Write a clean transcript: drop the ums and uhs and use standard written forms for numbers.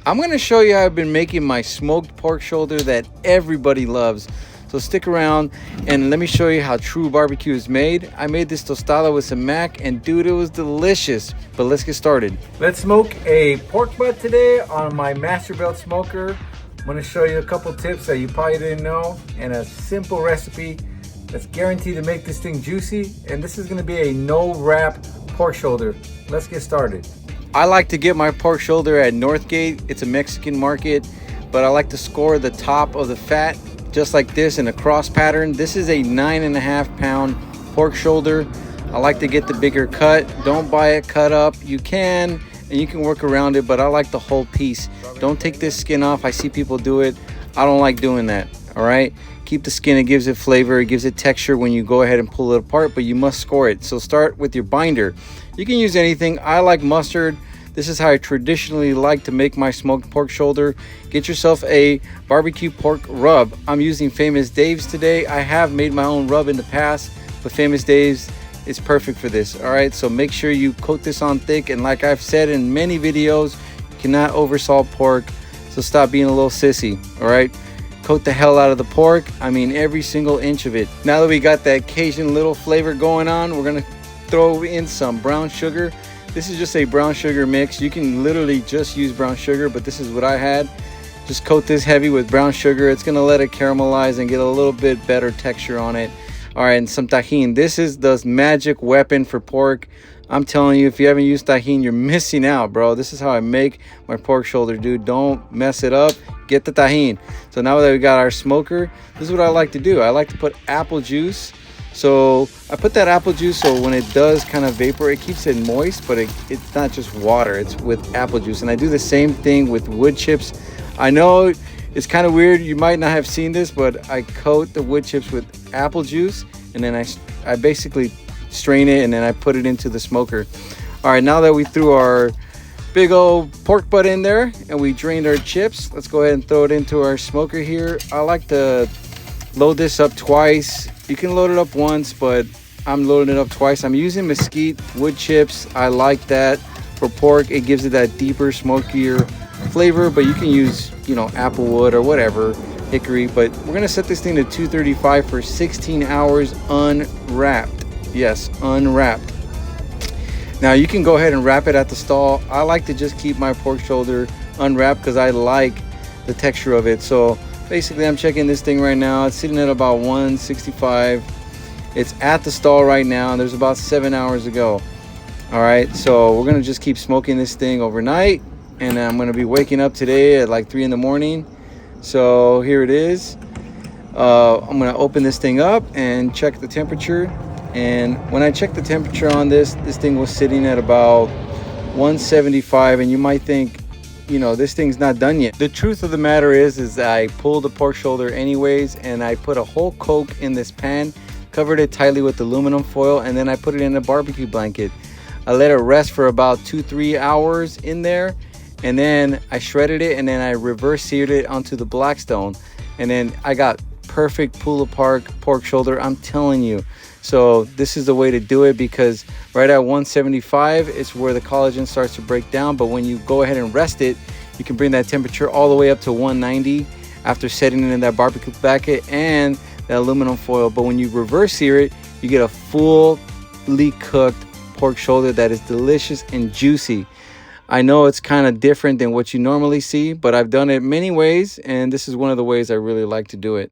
I'm going to show you how I've been making my smoked pork shoulder that everybody loves. So stick around and let me show you how true barbecue is made. I made this tostada with some mac and dude, it was delicious. But let's get started. Let's smoke a pork butt today on my Masterbuilt smoker. I'm going to show you a couple tips that you probably didn't know and a simple recipe that's guaranteed to make this thing juicy. And this is going to be a no wrap pork shoulder. Let's get started. I like to get my pork shoulder at Northgate. It's a Mexican market, but I like to score the top of the fat just like this in a cross pattern. This is a 9.5 pound pork shoulder. I like to get the bigger cut. Don't buy it cut up. You can, and you can work around it, but I like the whole piece. Don't take this skin off. I see people do it. I don't like doing that, all right? Keep the skin, it gives it flavor, it gives it texture when you go ahead and pull it apart, but you must score it. So start with your binder. You can use anything. I like mustard. This is how I traditionally like to make my smoked pork shoulder. Get yourself a barbecue pork rub. I'm using Famous Dave's today. I have made my own rub in the past, but Famous Dave's is perfect for this. All right, so make sure you coat this on thick. And like I've said in many videos, you cannot oversalt pork. So stop being a little sissy, all right? Coat the hell out of the pork. I mean, every single inch of it. Now that we got that Cajun little flavor going on, we're gonna throw in some brown sugar. This is just a brown sugar mix. You can literally just use brown sugar, but this is what I had. Just coat this heavy with brown sugar. It's gonna let it caramelize and get a little bit better texture on it. All right, and some tajin. This is the magic weapon for pork. I'm telling you, if you haven't used tajin, you're missing out, bro. This is how I make my pork shoulder, dude. Don't mess it up. Get the tajin. So now that we got our smoker, this is what I like to do. I like to put apple juice. So I put that apple juice so when it does kind of vapor, it keeps it moist, but it's not just water. It's with apple juice. And I do the same thing with wood chips. I know it's kind of weird. You might not have seen this, but I coat the wood chips with apple juice, and then I basically strain it, and then I put it into the smoker. All right, now that we threw our big old pork butt in there and we drained our chips, let's go ahead and throw it into our smoker here. I like to load this up twice. You can load it up once, but I'm loading it up twice. I'm using mesquite wood chips. I like that for pork. It gives it that deeper, smokier flavor, but you can use, you know, apple wood or whatever, hickory. But we're gonna set this thing to 235 for 16 hours unwrapped. Yes, unwrapped. Now you can go ahead and wrap it at the stall. I like to just keep my pork shoulder unwrapped because I like the texture of it. So basically I'm checking this thing right now. It's sitting at about 165. It's at the stall right now, and there's about 7 hours to go. All right, so we're gonna just keep smoking this thing overnight, and I'm gonna be waking up today at like 3 in the morning. So here it is. I'm gonna open this thing up and check the temperature. And when I checked the temperature on this thing was sitting at about 175, and you might think, you know, this thing's not done yet. The truth of the matter is I pulled the pork shoulder anyways, and I put a whole Coke in this pan, covered it tightly with aluminum foil, and then I put it in a barbecue blanket. I let it rest for about 2-3 hours in there, and then I shredded it, and then I reverse seared it onto the Blackstone, and then I got perfect pull apart pork shoulder, I'm telling you. So this is the way to do it, because right at 175 it's where the collagen starts to break down. But when you go ahead and rest it, you can bring that temperature all the way up to 190 after setting it in that barbecue bucket and that aluminum foil. But when you reverse sear it, you get a fully cooked pork shoulder that is delicious and juicy. I know it's kind of different than what you normally see, but I've done it many ways, and this is one of the ways I really like to do it.